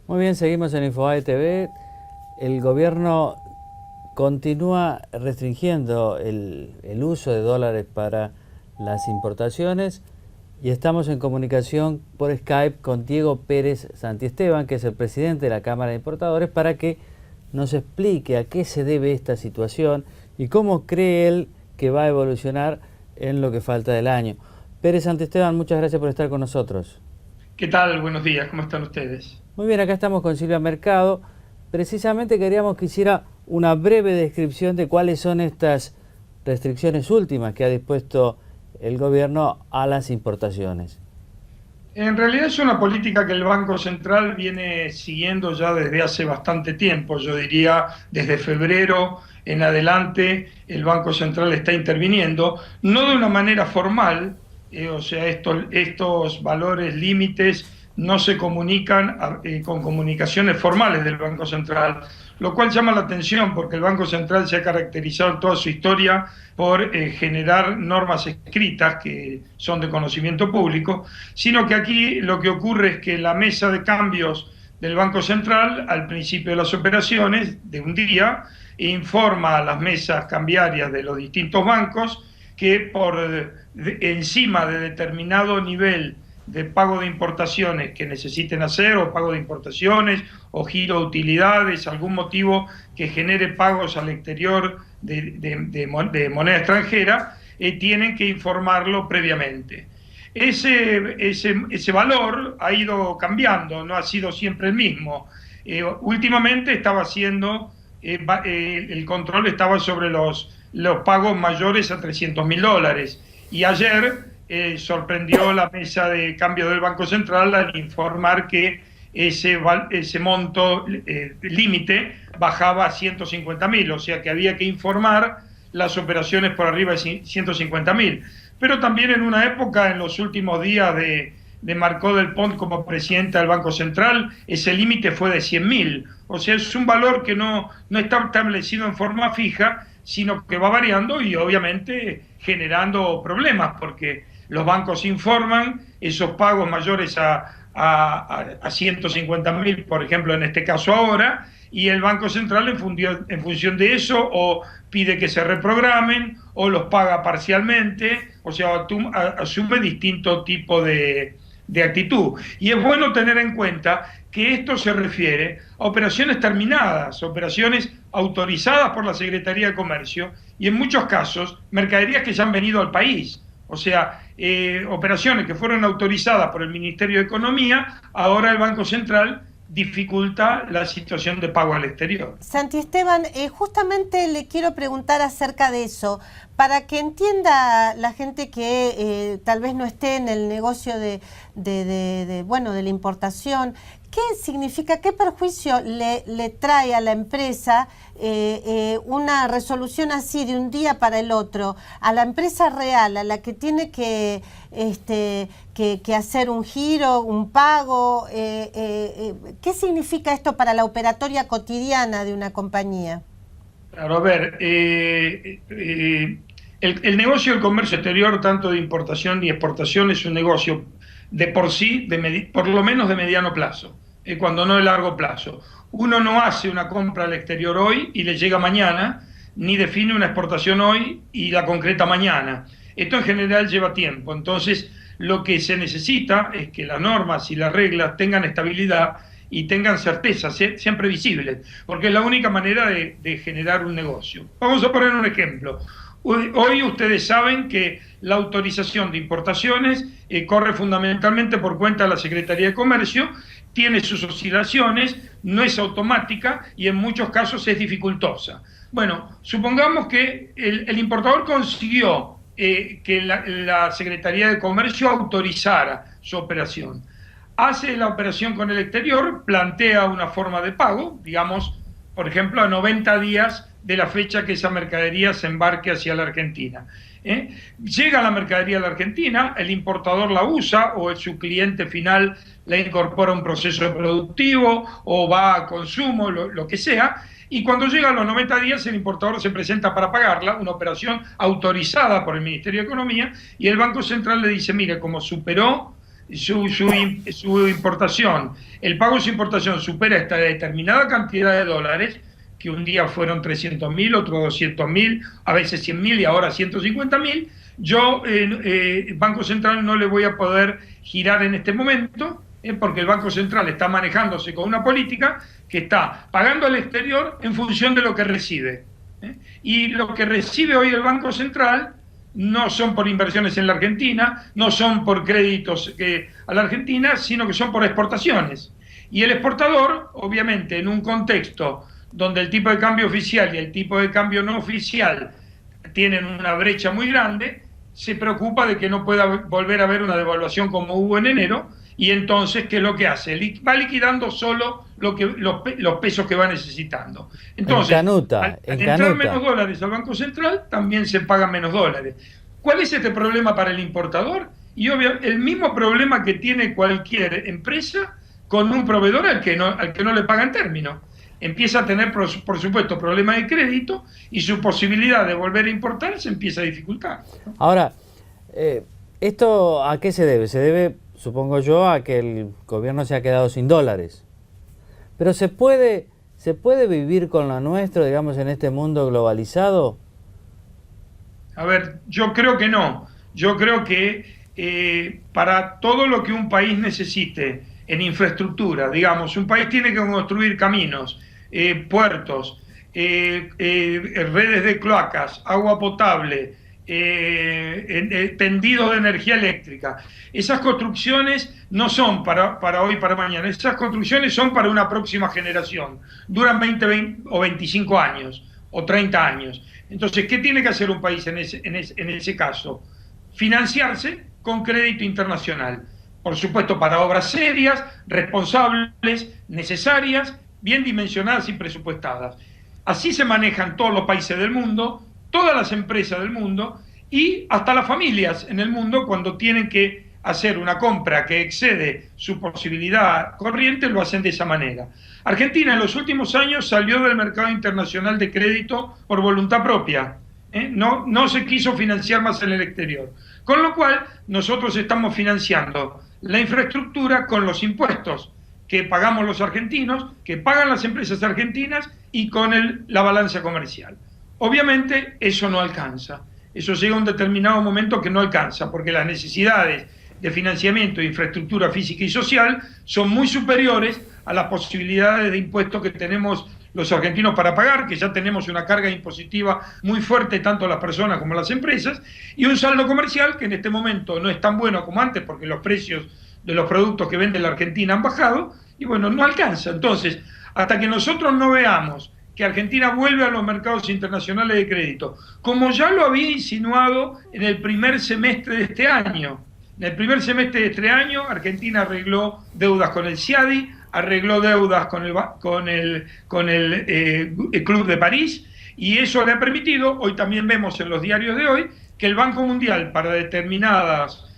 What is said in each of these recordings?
Muy bien, seguimos en Infobae TV. El gobierno continúa restringiendo el uso de dólares para las importaciones y estamos en comunicación por Skype con Diego Pérez Santiesteban, que es el presidente de la Cámara de Importadores, para que nos explique a qué se debe esta situación y cómo cree él que va a evolucionar en lo que falta del año. Pérez Santiesteban, muchas gracias por estar con nosotros. ¿Qué tal? Buenos días, ¿cómo están ustedes? Muy bien, acá estamos con Silvia Mercado. Precisamente queríamos que hiciera una breve descripción de cuáles son estas restricciones últimas que ha dispuesto el gobierno a las importaciones. En realidad es una política que el Banco Central viene siguiendo ya desde hace bastante tiempo. Yo diría desde febrero en adelante el Banco Central está interviniendo, no de una manera formal, o sea, estos valores límites no se comunican con comunicaciones formales del Banco Central, lo cual llama la atención porque el Banco Central se ha caracterizado en toda su historia por generar normas escritas que son de conocimiento público, sino que aquí lo que ocurre es que la mesa de cambios del Banco Central, al principio de las operaciones de un día, informa a las mesas cambiarias de los distintos bancos que encima de determinado nivel de pago de importaciones que necesiten hacer, o pago de importaciones, o giro de utilidades, algún motivo que genere pagos al exterior de moneda extranjera, tienen que informarlo previamente. Ese valor ha ido cambiando, no ha sido siempre el mismo. Últimamente estaba haciendo, el control estaba sobre los pagos mayores a $300.000, y ayer sorprendió la mesa de cambio del Banco Central al informar que ese monto límite bajaba a 150.000, o sea que había que informar las operaciones por arriba de 150.000. Pero también en una época, en los últimos días de Marcó del Pont como presidenta del Banco Central, ese límite fue de 100.000. O sea, es un valor que no está establecido en forma fija, sino que va variando y obviamente generando problemas, porque los bancos informan esos pagos mayores a 150.000, por ejemplo, en este caso ahora, y el Banco Central en función de eso o pide que se reprogramen o los paga parcialmente, o sea, asume distinto tipo de actitud. Y es bueno tener en cuenta que esto se refiere a operaciones terminadas, operaciones autorizadas por la Secretaría de Comercio y en muchos casos mercaderías que ya han venido al país. O sea, operaciones que fueron autorizadas por el Ministerio de Economía, ahora el Banco Central dificulta la situación de pago al exterior. Santiesteban, justamente le quiero preguntar acerca de eso, para que entienda la gente que tal vez no esté en el negocio de la importación. ¿Qué significa, qué perjuicio le trae a la empresa una resolución así de un día para el otro, a la empresa real, a la que tiene que hacer un giro, un pago? ¿Qué significa esto para la operatoria cotidiana de una compañía? Claro, a ver, el negocio del comercio exterior, tanto de importación y exportación, es un negocio de por sí, por lo menos de mediano plazo, cuando no de largo plazo. Uno no hace una compra al exterior hoy y le llega mañana, ni define una exportación hoy y la concreta mañana. Esto en general lleva tiempo. Entonces, lo que se necesita es que las normas y las reglas tengan estabilidad y tengan certeza, sean previsibles, porque es la única manera de generar un negocio. Vamos a poner un ejemplo. Hoy ustedes saben que la autorización de importaciones corre fundamentalmente por cuenta de la Secretaría de Comercio, tiene sus oscilaciones, no es automática y en muchos casos es dificultosa. Bueno, supongamos que el importador consiguió que la Secretaría de Comercio autorizara su operación. Hace la operación con el exterior, plantea una forma de pago, digamos, por ejemplo, a 90 días de la fecha que esa mercadería se embarque hacia la Argentina. Llega la mercadería a la Argentina, el importador la usa o su cliente final la incorpora a un proceso productivo o va a consumo, lo que sea, y cuando llegan los 90 días el importador se presenta para pagarla, una operación autorizada por el Ministerio de Economía, y el Banco Central le dice, mire, como superó su importación, el pago de su importación supera esta determinada cantidad de dólares, que un día fueron 300.000, otro 200.000, a veces 100.000 y ahora 150.000, yo, Banco Central, no le voy a poder girar en este momento, porque el Banco Central está manejándose con una política que está pagando al exterior en función de lo que recibe. Y lo que recibe hoy el Banco Central no son por inversiones en la Argentina, no son por créditos a la Argentina, sino que son por exportaciones. Y el exportador, obviamente, en un contexto donde el tipo de cambio oficial y el tipo de cambio no oficial tienen una brecha muy grande, se preocupa de que no pueda volver a haber una devaluación como hubo en enero, y entonces, ¿qué es lo que hace? Va liquidando solo los pesos que va necesitando. Entonces, al entrar menos dólares al Banco Central, también se pagan menos dólares. ¿Cuál es este problema para el importador? Y obviamente, el mismo problema que tiene cualquier empresa con un proveedor al que no le paga en términos. Empieza a tener, por supuesto, problemas de crédito, y su posibilidad de volver a importar se empieza a dificultar. Ahora, ¿esto a qué se debe? Se debe, supongo yo, a que el gobierno se ha quedado sin dólares. Pero ¿se puede vivir con lo nuestro, digamos, en este mundo globalizado? A ver, yo creo que no. Yo creo que para todo lo que un país necesite en infraestructura, digamos, un país tiene que construir caminos, puertos, redes de cloacas, agua potable, tendidos de energía eléctrica. Esas construcciones no son para hoy, para mañana. Esas construcciones son para una próxima generación. Duran 20 o 25 años o 30 años. Entonces, ¿qué tiene que hacer un país en ese caso? Financiarse con crédito internacional. Por supuesto, para obras serias, responsables, necesarias, bien dimensionadas y presupuestadas. Así se manejan todos los países del mundo, todas las empresas del mundo y hasta las familias en el mundo, cuando tienen que hacer una compra que excede su posibilidad corriente, lo hacen de esa manera. Argentina en los últimos años salió del mercado internacional de crédito por voluntad propia. No se quiso financiar más en el exterior. Con lo cual, nosotros estamos financiando la infraestructura con los impuestos que pagamos los argentinos, que pagan las empresas argentinas, y con la balanza comercial. Obviamente eso no alcanza, eso llega a un determinado momento que no alcanza, porque las necesidades de financiamiento de infraestructura física y social son muy superiores a las posibilidades de impuestos que tenemos los argentinos para pagar, que ya tenemos una carga impositiva muy fuerte tanto las personas como las empresas, y un saldo comercial que en este momento no es tan bueno como antes, porque los precios de los productos que vende la Argentina han bajado, y bueno, no alcanza. Entonces, hasta que nosotros no veamos que Argentina vuelve a los mercados internacionales de crédito, como ya lo había insinuado en el primer semestre de este año. En el primer semestre de este año, Argentina arregló deudas con el CIADI, arregló deudas con el Club de París, y eso le ha permitido, hoy también vemos en los diarios de hoy, que el Banco Mundial, para determinados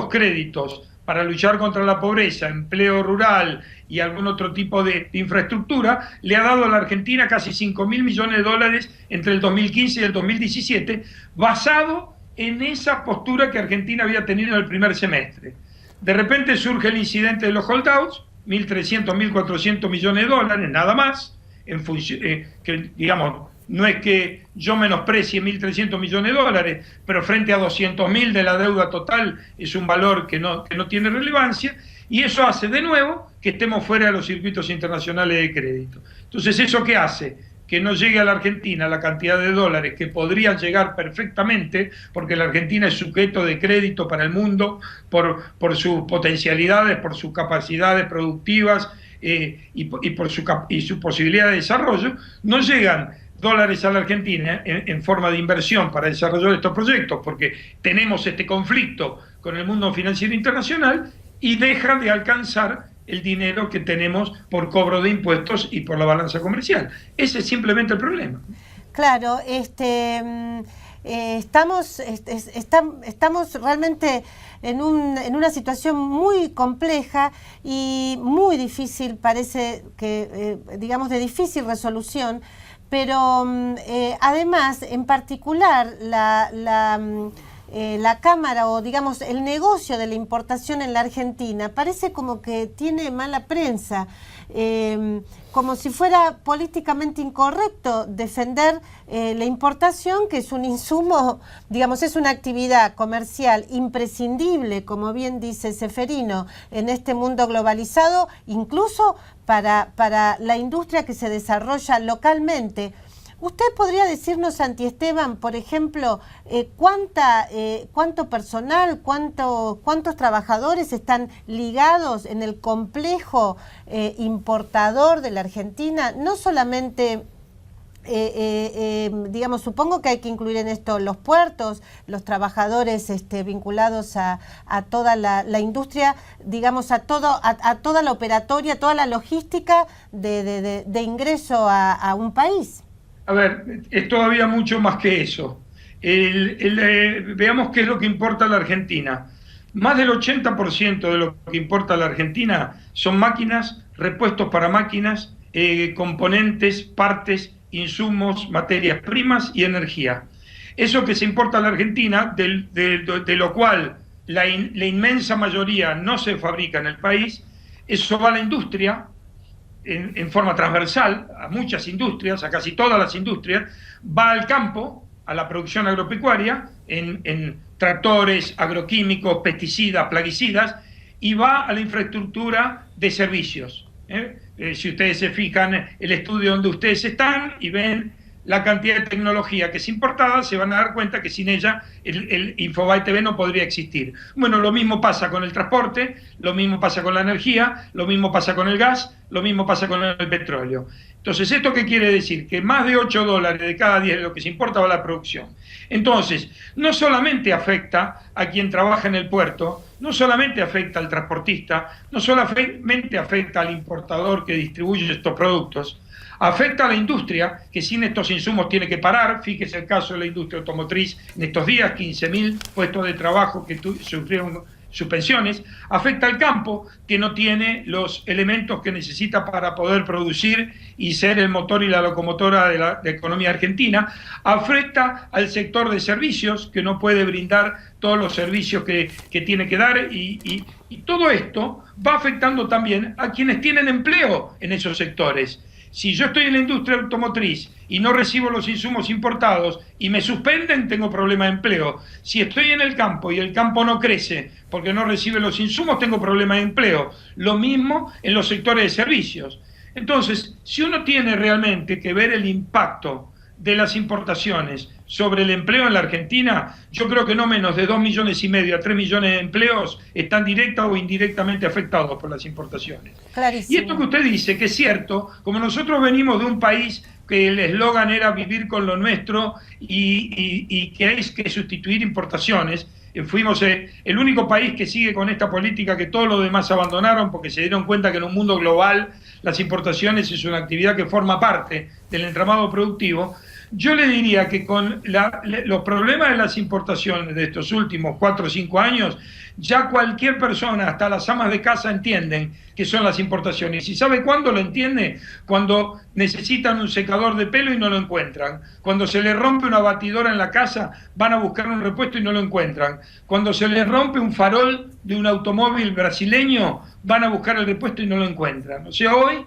créditos, para luchar contra la pobreza, empleo rural y algún otro tipo de infraestructura, le ha dado a la Argentina casi 5.000 millones de dólares entre el 2015 y el 2017, basado en esa postura que Argentina había tenido en el primer semestre. De repente surge el incidente de los holdouts, 1.300, 1.400 millones de dólares, nada más, en función, que digamos, no es que yo menosprecie 1.300 millones de dólares, pero frente a 200.000 de la deuda total es un valor que no tiene relevancia, y eso hace de nuevo que estemos fuera de los circuitos internacionales de crédito. Entonces, ¿eso qué hace? Que no llegue a la Argentina la cantidad de dólares que podrían llegar perfectamente, porque la Argentina es sujeto de crédito para el mundo por sus potencialidades, por sus capacidades productivas y por su posibilidad de desarrollo. No llegan dólares a la Argentina en forma de inversión para desarrollar estos proyectos, porque tenemos este conflicto con el mundo financiero internacional, y deja de alcanzar el dinero que tenemos por cobro de impuestos y por la balanza comercial. Ese es simplemente el problema. Claro, estamos realmente en una situación muy compleja y muy difícil, parece que, digamos, de difícil resolución, pero además, en particular, la Cámara o digamos el negocio de la importación en la Argentina parece como que tiene mala prensa, como si fuera políticamente incorrecto defender la importación, que es un insumo, digamos, es una actividad comercial imprescindible, como bien dice Ceferino, en este mundo globalizado, incluso para la industria que se desarrolla localmente. ¿Usted podría decirnos, Santi Esteban, por ejemplo, cuánto personal, cuántos trabajadores están ligados en el complejo importador de la Argentina? No solamente, digamos, supongo que hay que incluir en esto los puertos, los trabajadores vinculados a toda la industria, digamos, a toda la operatoria, a toda la logística de ingreso a un país. A ver, es todavía mucho más que eso. Veamos qué es lo que importa a la Argentina. Más del 80% de lo que importa a la Argentina son máquinas, repuestos para máquinas, componentes, partes, insumos, materias primas y energía. Eso que se importa a la Argentina, de lo cual la inmensa mayoría no se fabrica en el país, eso va a la industria, en forma transversal, a muchas industrias, a casi todas las industrias, va al campo, a la producción agropecuaria, en tractores, agroquímicos, pesticidas, plaguicidas, y va a la infraestructura de servicios. Si ustedes se fijan el estudio donde ustedes están y ven la cantidad de tecnología que es importada, se van a dar cuenta que sin ella el Infobae TV no podría existir. Bueno, lo mismo pasa con el transporte, lo mismo pasa con la energía, lo mismo pasa con el gas, lo mismo pasa con el petróleo. Entonces, ¿esto qué quiere decir? Que más de $8 de cada 10 de lo que se importa va a la producción. Entonces, no solamente afecta a quien trabaja en el puerto, no solamente afecta al transportista, no solamente afecta al importador que distribuye estos productos, afecta a la industria, que sin estos insumos tiene que parar. Fíjese el caso de la industria automotriz en estos días, 15.000 puestos de trabajo que sufrieron suspensiones. Afecta al campo, que no tiene los elementos que necesita para poder producir y ser el motor y la locomotora de la economía argentina. Afecta al sector de servicios, que no puede brindar todos los servicios que tiene que dar, y todo esto va afectando también a quienes tienen empleo en esos sectores. Si yo estoy en la industria automotriz y no recibo los insumos importados y me suspenden, tengo problema de empleo. Si estoy en el campo y el campo no crece porque no recibe los insumos, tengo problema de empleo. Lo mismo en los sectores de servicios. Entonces, si uno tiene realmente que ver el impacto de las importaciones sobre el empleo en la Argentina, yo creo que no menos de 2,5 millones a 3 millones de empleos están directa o indirectamente afectados por las importaciones. Clarísimo. Y esto que usted dice, que es cierto, como nosotros venimos de un país que el eslogan era vivir con lo nuestro y que hay que sustituir importaciones, fuimos el único país que sigue con esta política que todos los demás abandonaron porque se dieron cuenta que en un mundo global las importaciones es una actividad que forma parte del entramado productivo. Yo le diría que con los problemas de las importaciones de estos últimos 4 o 5 años, ya cualquier persona, hasta las amas de casa, entienden que son las importaciones. ¿Y sabe cuándo lo entiende? Cuando necesitan un secador de pelo y no lo encuentran. Cuando se les rompe una batidora en la casa, van a buscar un repuesto y no lo encuentran. Cuando se les rompe un farol de un automóvil brasileño, van a buscar el repuesto y no lo encuentran. O sea, hoy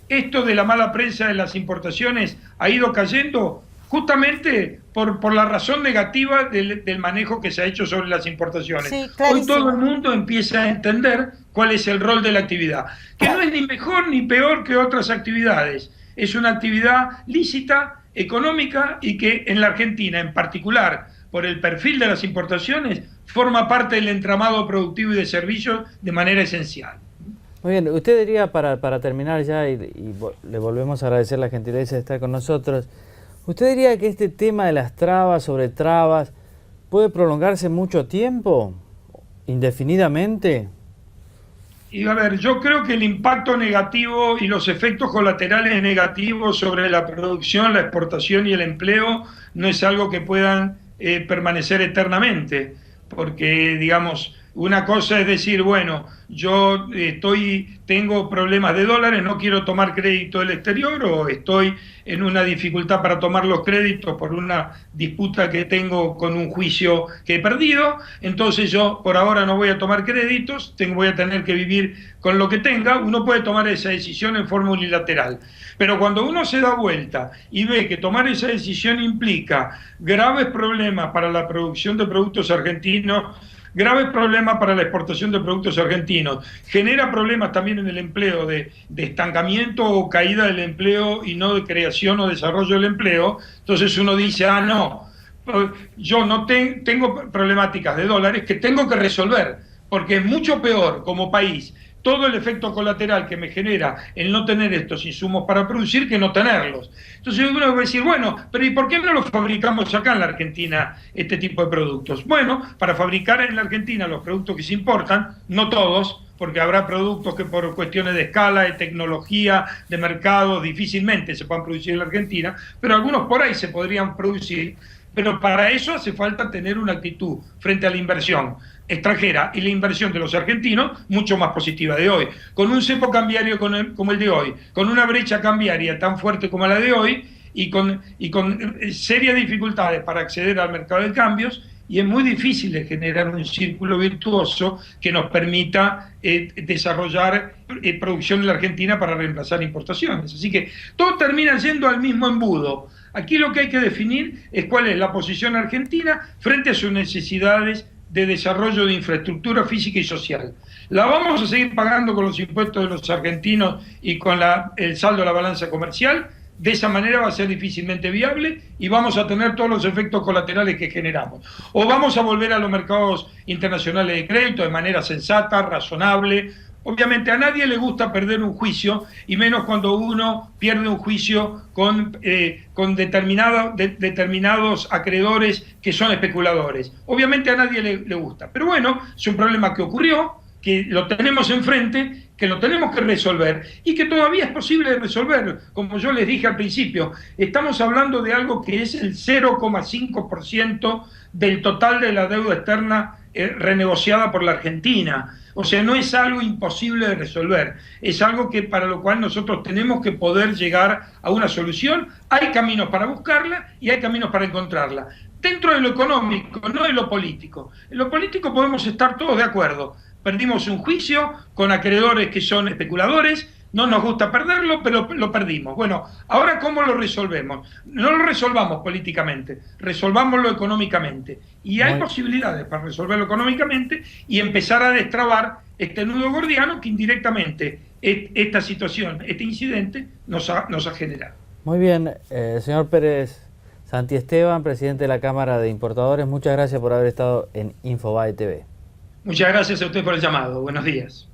esto de la mala prensa de las importaciones ha ido cayendo justamente por la razón negativa del manejo que se ha hecho sobre las importaciones. Sí, hoy todo el mundo empieza a entender cuál es el rol de la actividad, que no es ni mejor ni peor que otras actividades. Es una actividad lícita, económica, y que en la Argentina, en particular, por el perfil de las importaciones, forma parte del entramado productivo y de servicios de manera esencial. Muy bien, usted diría, para terminar ya, y le volvemos a agradecer la gentileza de estar con nosotros, ¿usted diría que este tema de las trabas sobre trabas puede prolongarse mucho tiempo, indefinidamente? Y a ver, yo creo que el impacto negativo y los efectos colaterales negativos sobre la producción, la exportación y el empleo no es algo que puedan permanecer eternamente, porque, digamos, Una cosa es decir, bueno, yo tengo problemas de dólares, no quiero tomar crédito del exterior, o estoy en una dificultad para tomar los créditos por una disputa que tengo con un juicio que he perdido, entonces yo por ahora no voy a tomar créditos, voy a tener que vivir con lo que tenga. Uno puede tomar esa decisión en forma unilateral, pero cuando uno se da vuelta y ve que tomar esa decisión implica graves problemas para la producción de productos argentinos, graves problemas para la exportación de productos argentinos, genera problemas también en el empleo, de estancamiento o caída del empleo y no de creación o desarrollo del empleo, entonces uno dice, no, yo no tengo problemáticas de dólares que tengo que resolver, porque es mucho peor como país todo el efecto colateral que me genera el no tener estos insumos para producir que no tenerlos. Entonces uno va a decir, bueno, pero ¿y por qué no los fabricamos acá en la Argentina este tipo de productos? Bueno, para fabricar en la Argentina los productos que se importan, no todos, porque habrá productos que por cuestiones de escala, de tecnología, de mercado, difícilmente se puedan producir en la Argentina, pero algunos por ahí se podrían producir. Pero para eso hace falta tener una actitud frente a la inversión extranjera y la inversión de los argentinos mucho más positiva de hoy. Con un cepo cambiario como el de hoy, con una brecha cambiaria tan fuerte como la de hoy y con serias dificultades para acceder al mercado de cambios, y es muy difícil de generar un círculo virtuoso que nos permita desarrollar producción en la Argentina para reemplazar importaciones. Así que todo termina yendo al mismo embudo. Aquí lo que hay que definir es cuál es la posición argentina frente a sus necesidades de desarrollo de infraestructura física y social. ¿La vamos a seguir pagando con los impuestos de los argentinos y con el saldo de la balanza comercial? De esa manera va a ser difícilmente viable y vamos a tener todos los efectos colaterales que generamos. O vamos a volver a los mercados internacionales de crédito de manera sensata, razonable. Obviamente a nadie le gusta perder un juicio, y menos cuando uno pierde un juicio con determinados acreedores que son especuladores. Obviamente a nadie le gusta. Pero bueno, es un problema que ocurrió, que lo tenemos enfrente, que lo tenemos que resolver y que todavía es posible resolver. Como yo les dije al principio, estamos hablando de algo que es el 0,5% del total de la deuda externa renegociada por la Argentina. O sea, no es algo imposible de resolver, es algo que para lo cual nosotros tenemos que poder llegar a una solución. Hay caminos para buscarla y hay caminos para encontrarla. Dentro de lo económico, no de lo político. En lo político podemos estar todos de acuerdo. Perdimos un juicio con acreedores que son especuladores, no nos gusta perderlo, pero lo perdimos. Bueno, ahora ¿cómo lo resolvemos? No lo resolvamos políticamente, resolvámoslo económicamente. Y hay posibilidades para resolverlo económicamente y empezar a destrabar este nudo gordiano que indirectamente esta situación, este incidente, nos ha generado. Muy bien, señor Pérez Santiesteban, presidente de la Cámara de Importadores, muchas gracias por haber estado en Infobae TV. Muchas gracias a usted por el llamado. Buenos días.